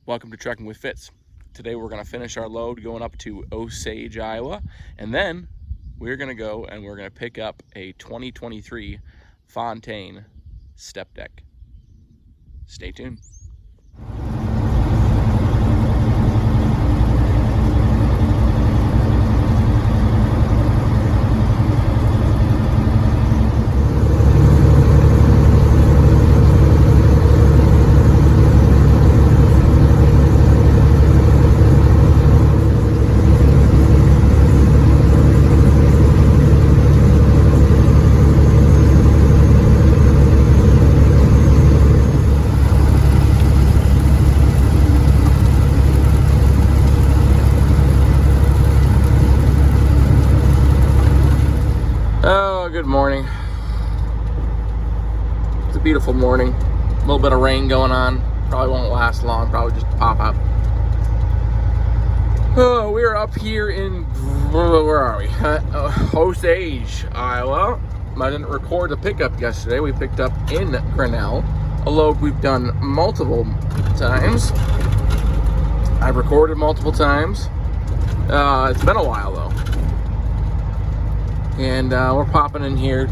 Welcome to Trekking with Fitz. Today we're going to finish our load going up to Osage, Iowa, and then we're going to go and we're going to pick up a 2023 Fontaine Stepdeck. Stay tuned. Good morning. It's a beautiful morning. A little bit of rain going on. Probably won't last long. Probably just pop up. Oh, we're up here in, where are we? Osage, Iowa. I didn't record the pickup yesterday. We picked up in Grinnell, a load we've done multiple times. I've recorded multiple times. It's been a while though. And we're popping in here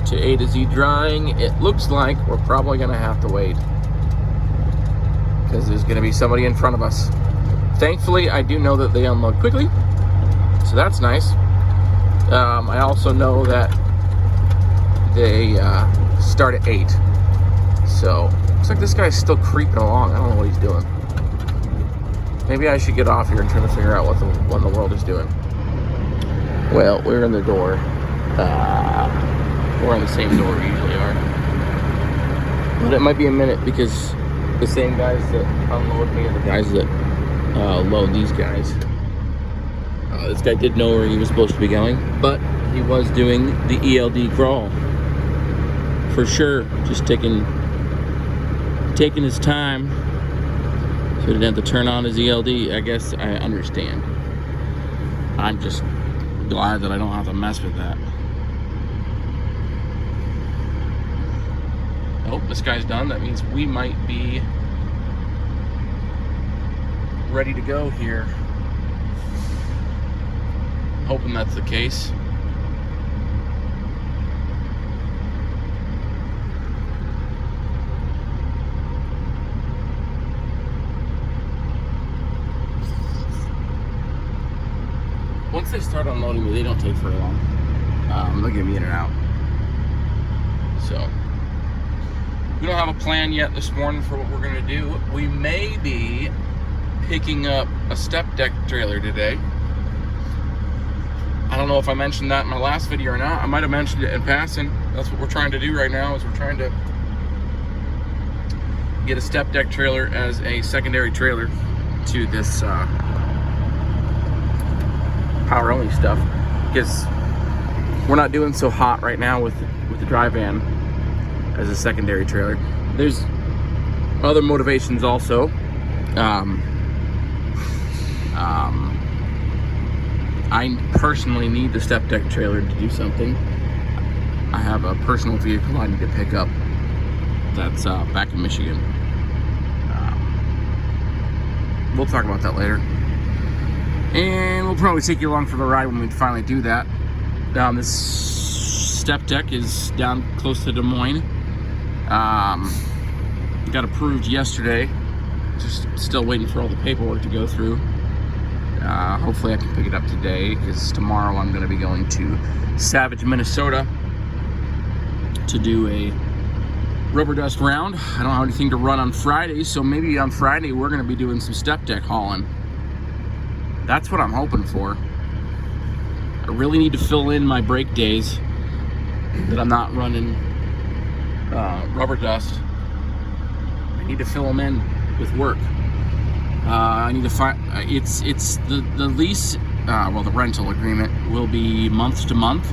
to A to Z drying. It looks like we're probably gonna have to wait because there's gonna be somebody in front of us. Thankfully, I do know that they unload quickly, so that's nice. I also know that they start at 8. So, looks like this guy's still creeping along. I don't know what he's doing. Maybe I should get off here and try to figure out what the world is doing. Well, we're in the door. We're in the same door we usually are. But it might be a minute because the same guys that unload me are the guys that load these guys. This guy did know where he was supposed to be going, but he was doing the ELD crawl. For sure, just taking his time so he didn't have to turn on his ELD. I guess I understand. I'm just glad that I don't have to mess with that. Oh, this guy's done. That means we might be ready to go here. Hoping that's the case. Once they start unloading me, they don't take very long. They'll get me in and out. So, we don't have a plan yet this morning for what we're going to do. We may be picking up a step deck trailer today. I don't know if I mentioned that in my last video or not. I might have mentioned it in passing. That's what we're trying to do right now, is we're trying to get a step deck trailer as a secondary trailer to this power only stuff, because we're not doing so hot right now with the dry van as a secondary trailer. There's other motivations also. I personally need the step deck trailer to do something. I have a personal vehicle I need to pick up that's back in Michigan. We'll talk about that later. And we'll probably take you along for the ride when we finally do that. This step deck is down close to Des Moines. Got approved yesterday. Just still waiting for all the paperwork to go through. Hopefully I can pick it up today, because tomorrow I'm going to be going to Savage, Minnesota to do a rubber dust round. I don't have anything to run on Friday, so maybe on Friday we're going to be doing some step deck hauling. That's what I'm hoping for. I really need to fill in my break days that I'm not running rubber dust. I need to fill them in with work. I need to find, it's the lease, well, the rental agreement will be month to month.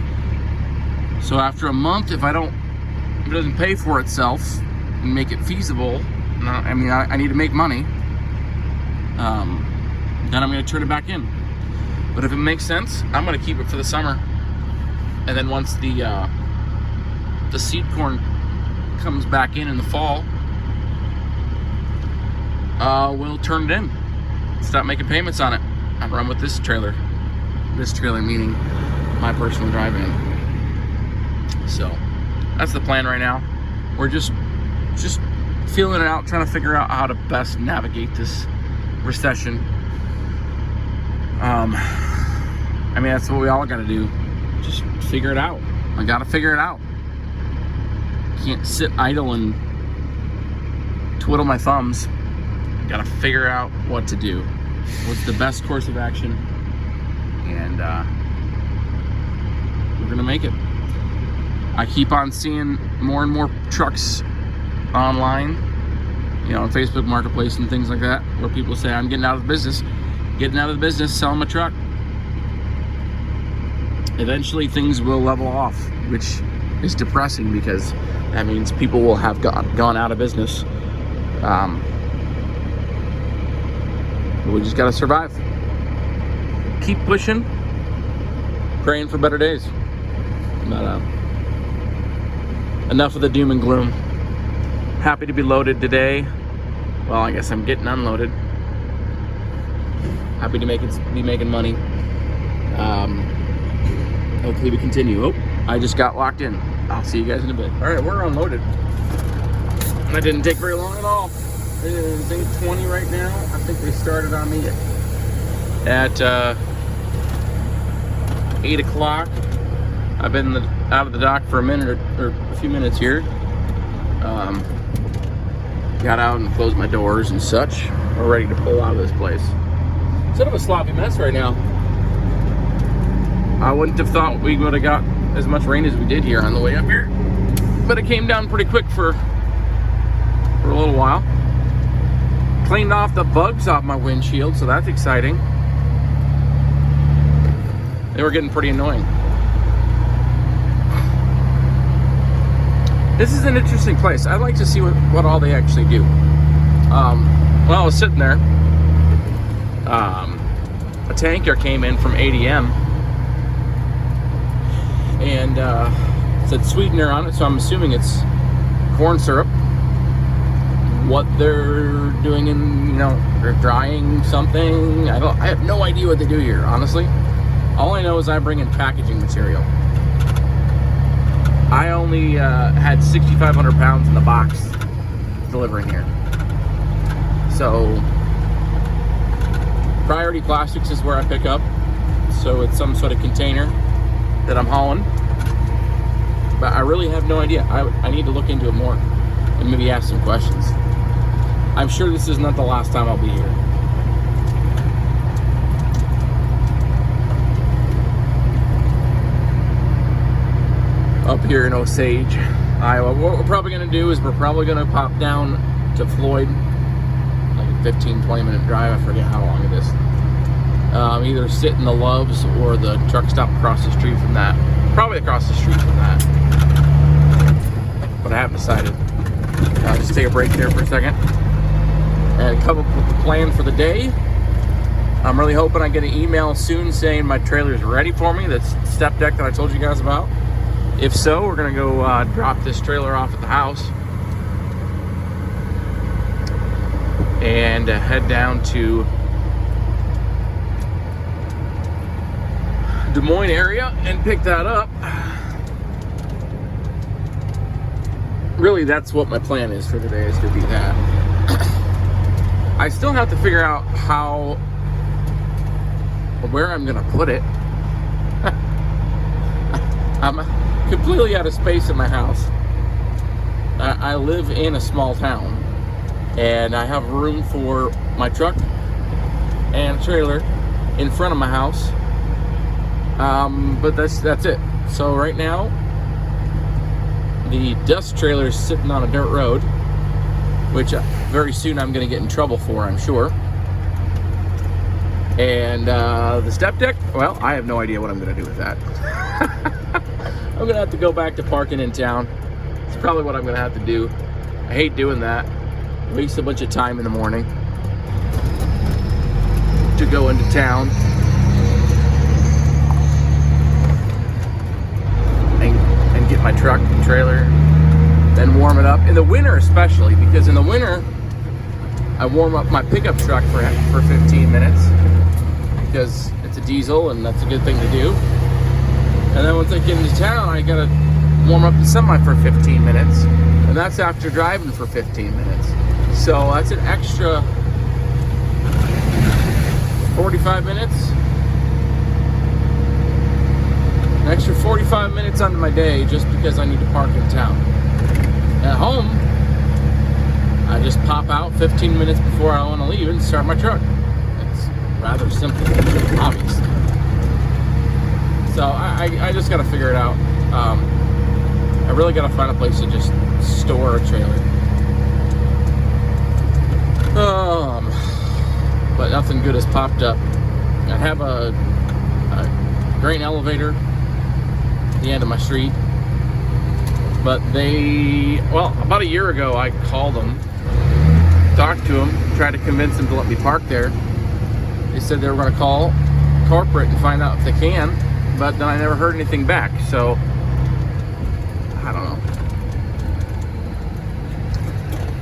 So after a month, if it doesn't pay for itself and make it feasible, I need to make money, then I'm going to turn it back in. But if it makes sense, I'm going to keep it for the summer. And then once the seed corn comes back in the fall, we'll turn it in. Stop making payments on it. I'll run with this trailer. This trailer meaning my personal drive-in. So that's the plan right now. We're just feeling it out, trying to figure out how to best navigate this recession. I mean, that's what we all got to do. Just figure it out. I got to figure it out. Can't sit idle and twiddle my thumbs. Got to figure out what to do. What's the best course of action? And we're gonna make it. I keep on seeing more and more trucks online, you know, on Facebook Marketplace and things like that, where people say, I'm getting out of the business, selling my truck. Eventually things will level off, which is depressing because that means people will have gone out of business. We just gotta survive. Keep pushing, praying for better days. But enough of the doom and gloom. Happy to be loaded today. Well, I guess I'm getting unloaded. Happy to be making money. Hopefully we continue. Oh, I just got locked in. I'll see you guys in a bit. All right, we're unloaded. That didn't take very long at all. It is 8:20 right now. I think they started on me at 8 o'clock. I've been out of the dock for a minute or a few minutes here. Got out and closed my doors and such. We're ready to pull out of this place. Sort of a sloppy mess right now. I wouldn't have thought we would have got as much rain as we did here on the way up here, but it came down pretty quick for a little while. Cleaned off the bugs off my windshield, so that's exciting. They were getting pretty annoying. This is an interesting place. I'd like to see what all they actually do. Well, I was sitting there. A tanker came in from ADM and said sweetener on it, so I'm assuming it's corn syrup. What they're doing in, they're drying something. I have no idea what they do here, honestly. All I know is I bring in packaging material. I only had 6,500 pounds in the box delivering here. So Priority Plastics is where I pick up. So it's some sort of container that I'm hauling. But I really have no idea. I need to look into it more and maybe ask some questions. I'm sure this is not the last time I'll be here. Up here in Osage, Iowa. What we're probably going to do is we're probably going to pop down to Floyd, like a 15-20 minute drive. I forget how long it is. Either sit in the Loves or the truck stop across the street from that. Probably across the street from that. But I haven't decided. I'll just take a break there for a second and come up with the plan for the day. I'm really hoping I get an email soon saying my trailer is ready for me. That's the step deck that I told you guys about. If so, we're gonna go drop this trailer off at the house and head down to Des Moines area and pick that up. Really, that's what my plan is for today, is to do that. I still have to figure out where I'm gonna put it. I'm completely out of space in my house. I live in a small town and I have room for my truck and a trailer in front of my house, but that's it. So right now the dust trailer is sitting on a dirt road, which very soon I'm going to get in trouble for, I'm sure. And the step deck, well, I have no idea what I'm going to do with that. I'm going to have to go back to parking in town. It's probably what I'm going to have to do. I hate doing that. Waste a bunch of time in the morning to go into town and get my truck and trailer, then warm it up. In the winter especially, because in the winter, I warm up my pickup truck for 15 minutes because it's a diesel and that's a good thing to do. And then once I get into town, I gotta warm up the semi for 15 minutes, and that's after driving for 15 minutes. So that's an extra 45 minutes. An extra 45 minutes onto my day just because I need to park in town. At home, I just pop out 15 minutes before I want to leave and start my truck. It's rather simple, obviously. So I just got to figure it out. I really got to find a place to just store a trailer. But nothing good has popped up. I have a grain elevator at the end of my street. But about a year ago, I called them, talked to them, tried to convince them to let me park there. They said they were going to call corporate and find out if they can, but then I never heard anything back, so I don't know.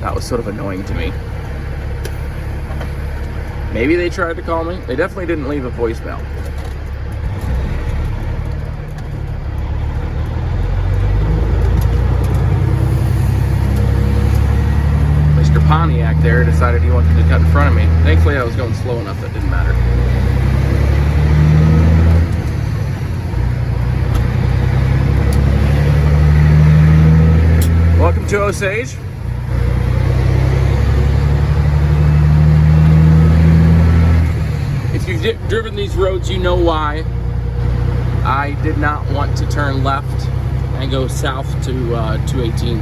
That was sort of annoying to me. Maybe they tried to call me. They definitely didn't leave a voicemail. Mr. Pontiac there decided he wanted to cut in front of me. Thankfully I was going slow enough that it didn't matter. Welcome to Osage. If you've driven these roads, you know why I did not want to turn left and go south to 218.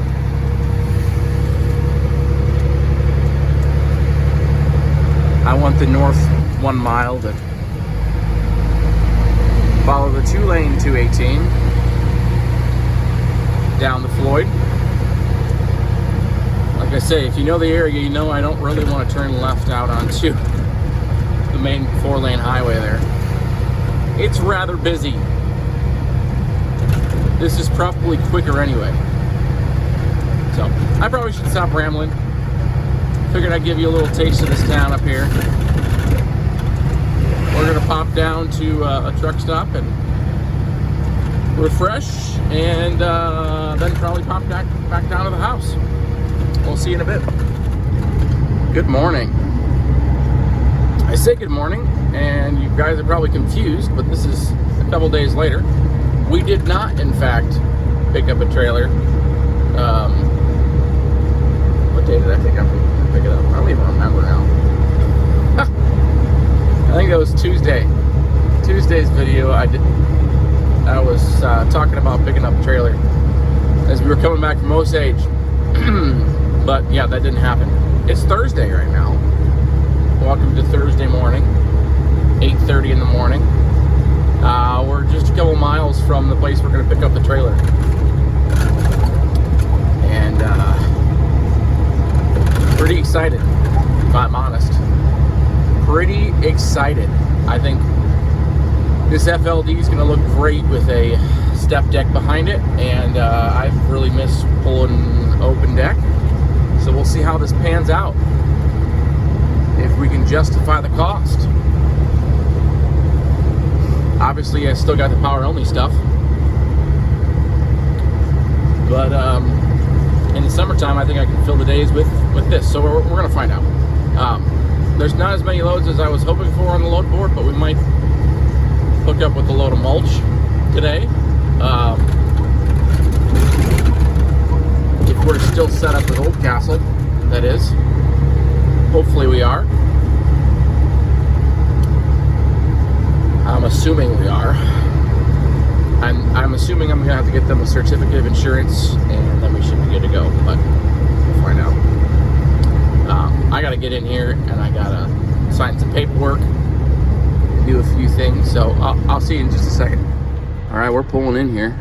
I want the north 1 mile to follow the 2-lane 218 down the Floyd. Like I say, if you know the area, you know I don't really want to turn left out onto the main 4-lane highway there. It's rather busy. This is probably quicker anyway. So, I probably should stop rambling. Figured I'd give you a little taste of this town up here. We're gonna pop down to a truck stop and refresh, and then probably pop back down to the house. We'll see you in a bit. Good morning. I say good morning, and you guys are probably confused, but this is a couple days later. We did not, in fact, pick up a trailer. What day did I pick up it up? I don't even remember now. I think that was Tuesday. Tuesday's video, I was talking about picking up a trailer as we were coming back from Osage. But yeah, that didn't happen. It's Thursday right now. Welcome to Thursday morning, 8:30 in the morning. We're just a couple miles from the place we're going to pick up the trailer. And pretty excited, if I'm honest. Pretty excited. I think this FLD is going to look great with a step deck behind it, and I've really missed pulling open deck. So we'll see how this pans out. If we can justify the cost. Obviously, I still got the power only stuff. But in the summertime, I think I can fill the days with this. So we're going to find out. There's not as many loads as I was hoping for on the load board, but we might hook up with a load of mulch today. If we're still set up with Old Castle, that is. Hopefully we are. I'm assuming we are. I'm assuming I'm gonna have to get them a certificate of insurance, and then we should be good to go. But we'll find out. I gotta get in here, and I gotta sign some paperwork, do a few things. So I'll see you in just a second. All right, we're pulling in here.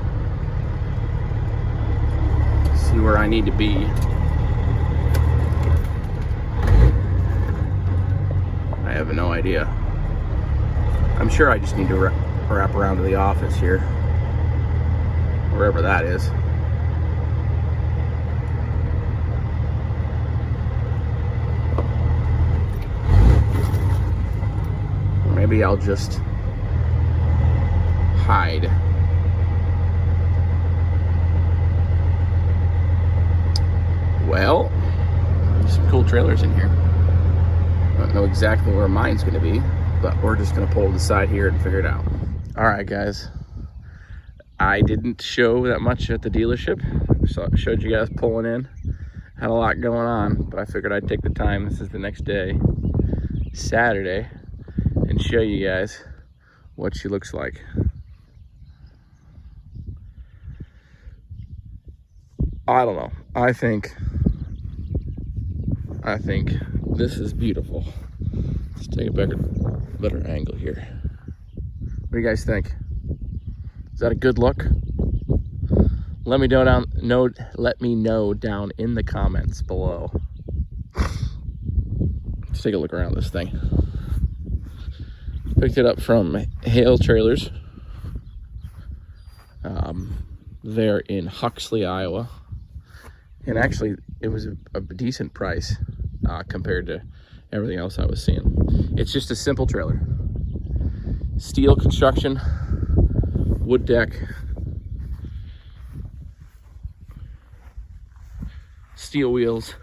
See where I need to be. I have no idea. I'm sure I just need to wrap around to the office here, wherever that is. maybe I'll just hide. Well, there's some cool trailers in here. I don't know exactly where mine's going to be, but we're just going to pull to the side here and figure it out. All right, guys. I didn't show that much at the dealership. So I showed you guys pulling in. Had a lot going on, but I figured I'd take the time. This is the next day, Saturday, and show you guys what she looks like. I don't know. I think this is beautiful. Let's take a better angle here. What do you guys think? Is that a good look? Let me know down in the comments below. Let's take a look around this thing. Picked it up from Hale Trailers. They're in Huxley, Iowa. And actually, it was a decent price compared to everything else I was seeing. It's just a simple trailer. Steel construction, wood deck, steel wheels.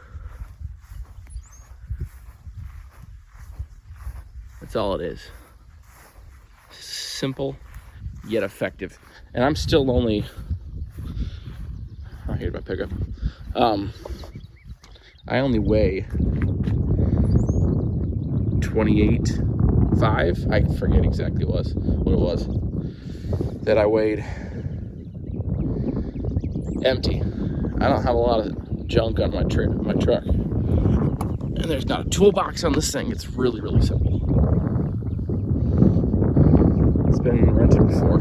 That's all it is. Simple yet effective. And I'm still only, oh, here's my pickup. I only weigh 28.5. I forget exactly what it was that I weighed empty. I don't have a lot of junk on my truck, and there's not a toolbox on this thing. It's really, really simple. It's been rented before,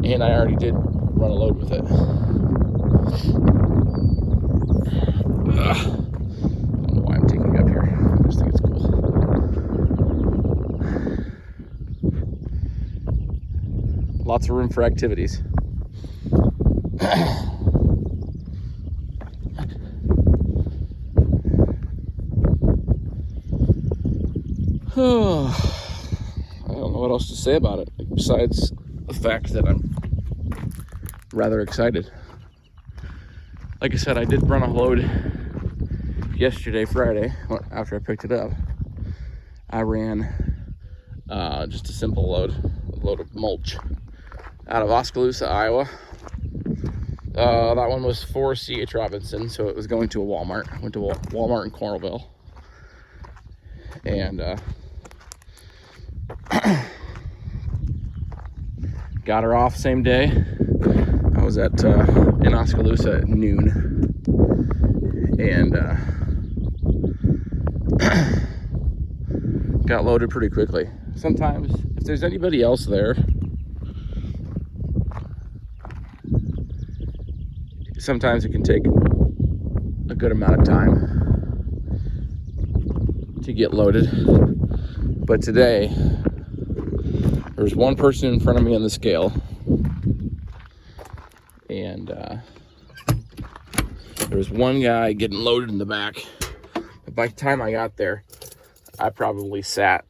and I already did run a load with it. I don't know why I'm taking it up here. I just think it's cool. Lots of room for activities. I don't know what else to say about it, besides the fact that I'm rather excited. Like I said, I did run a load yesterday, Friday, after I picked it up. I ran just a simple load of mulch out of Oskaloosa, Iowa. That one was for C.H. Robinson, so it was going to a Walmart. I went to Walmart in Coralville. And got her off same day. I was in Oskaloosa at noon, and got loaded pretty quickly. Sometimes, if there's anybody else there, sometimes it can take a good amount of time to get loaded. But today, there was one person in front of me on the scale, and there was one guy getting loaded in the back. But by the time I got there, I probably sat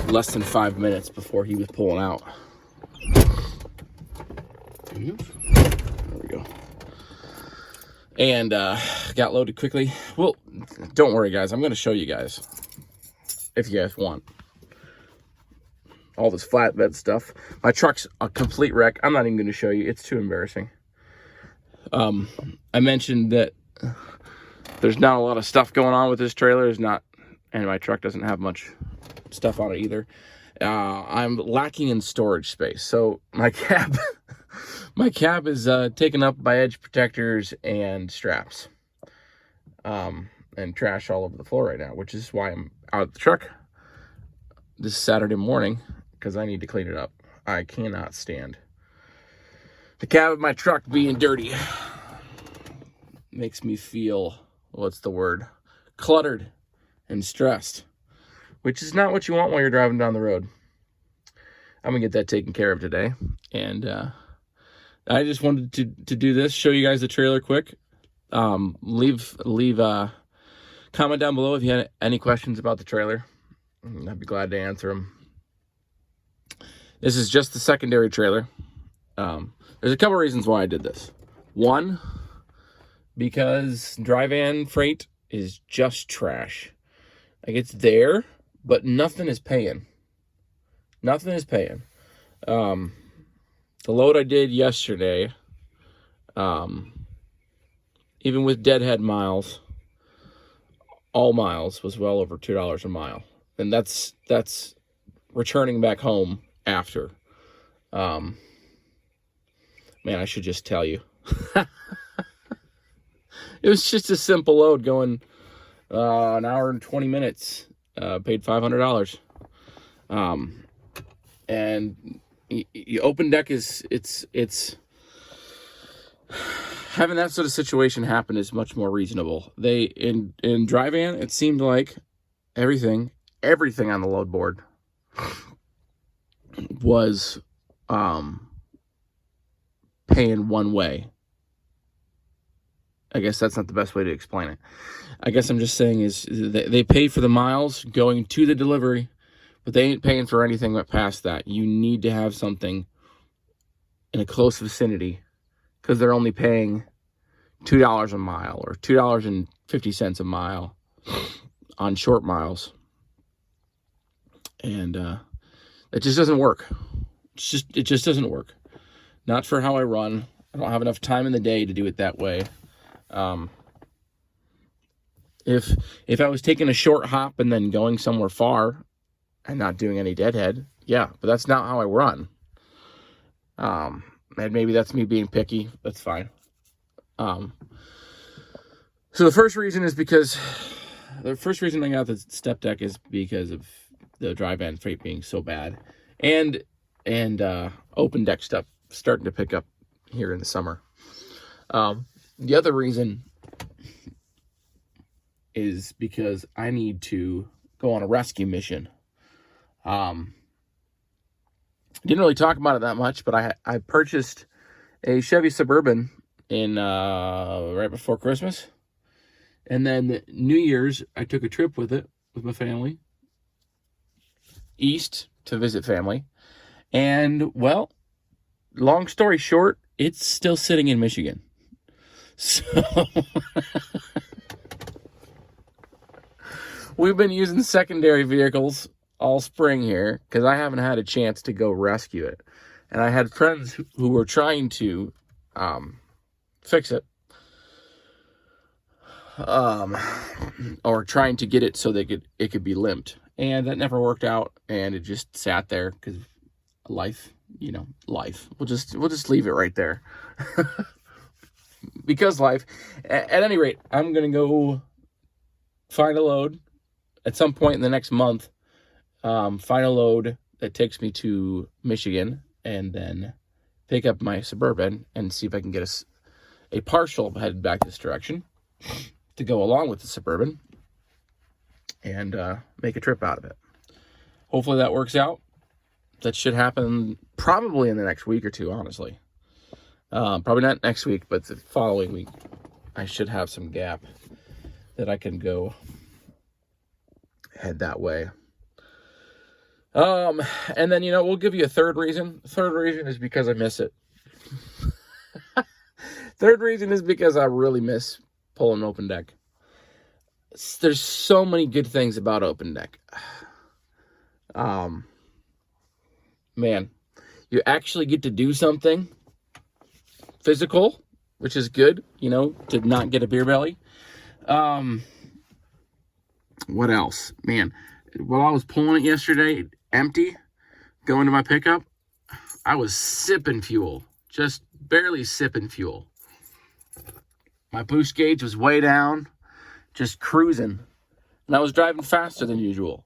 less than 5 minutes before he was pulling out. There we go. And got loaded quickly. Well, don't worry, guys. I'm going to show you guys, if you guys want, all this flatbed stuff. My truck's a complete wreck. I'm not even going to show you. It's too embarrassing. I mentioned that there's not a lot of stuff going on with this trailer. And my truck doesn't have much stuff on it either. I'm lacking in storage space. So my cab is taken up by edge protectors and straps, and trash all over the floor right now, which is why I'm out of the truck this Saturday morning, because I need to clean it up. I cannot stand the cab of my truck being dirty. Makes me feel, what's the word, cluttered and stressed, which is not what you want while you're driving down the road. I'm gonna get that taken care of today, and I just wanted to do this, show you guys the trailer quick. Leave a comment down below if you had any questions about the trailer. I'd be glad to answer them. This is just the secondary trailer. There's a couple reasons why I did this. One, because dry van freight is just trash. Like, it's there, but nothing is paying. Nothing is paying. The load I did yesterday, even with deadhead miles, all miles was well over $2 a mile. And that's returning back home after. Man, I should just tell you. It was just a simple load going an hour and 20 minutes. Paid $500. And open deck it's having that sort of situation happen is much more reasonable. They in dry van, it seemed like everything on the load board was paying one way. I guess that's not the best way to explain it. I guess I'm just saying is they pay for the miles going to the delivery, but they ain't paying for anything but past that. You need to have something in a close vicinity because they're only paying $2 a mile or $2.50 a mile on short miles. And it just doesn't work. It just doesn't work. Not for how I run. I don't have enough time in the day to do it that way. If I was taking a short hop and then going somewhere far and not doing any deadhead, yeah, but that's not how I run. And maybe that's me being picky. That's fine. So the first reason I got the Stepdeck is because of the dry van freight being so bad, and open deck stuff starting to pick up here in the summer. The other reason is because I need to go on a rescue mission. Didn't really talk about it that much, but I purchased a Chevy Suburban in right before Christmas. And then New Year's, I took a trip with it with my family east to visit family. And, well, long story short, it's still sitting in Michigan. So we've been using secondary vehicles all spring here because I haven't had a chance to go rescue it. And I had friends who were trying to fix it. Or trying to get it so it could be limped. And that never worked out, and it just sat there because life. We'll just leave it right there. Because life. At any rate, I'm gonna go find a load at some point in the next month. Find a load that takes me to Michigan, and then pick up my Suburban and see if I can get a partial headed back this direction to go along with the Suburban and make a trip out of it. Hopefully that works out. That should happen probably in the next week or two, honestly. Probably not next week, but the following week. I should have some gap that I can go head that way. And then, we'll give you a third reason. Third reason is because I miss it. Third reason is because I really miss pulling open deck. There's so many good things about open deck. Man, you actually get to do something physical, which is good, to not get a beer belly. What else? Man, while I was pulling it yesterday, empty, going to my pickup, I was sipping fuel. Just barely sipping fuel. My boost gauge was way down, just cruising. And I was driving faster than usual.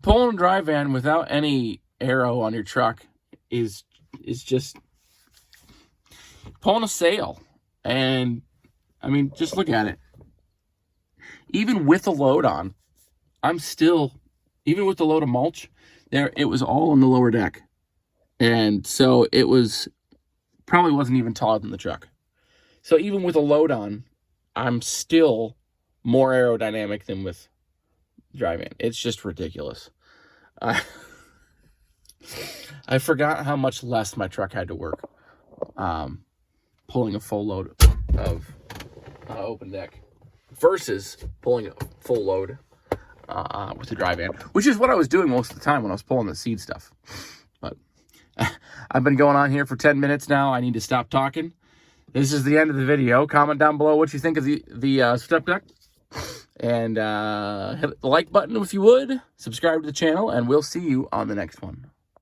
Pulling a dry van without any aero on your truck is just pulling a sail. And, just look at it. Even with the load on, even with the load of mulch, it was all on the lower deck. And so it probably wasn't even taller than the truck. So even with a load on, I'm still more aerodynamic than with dry van. It's just ridiculous. I forgot how much less my truck had to work pulling a full load of open deck versus pulling a full load with the dry van, which is what I was doing most of the time when I was pulling the seed stuff. But I've been going on here for 10 minutes now. I need to stop talking. This is the end of the video. Comment down below what you think of the step deck. And hit the like button if you would. Subscribe to the channel, and we'll see you on the next one.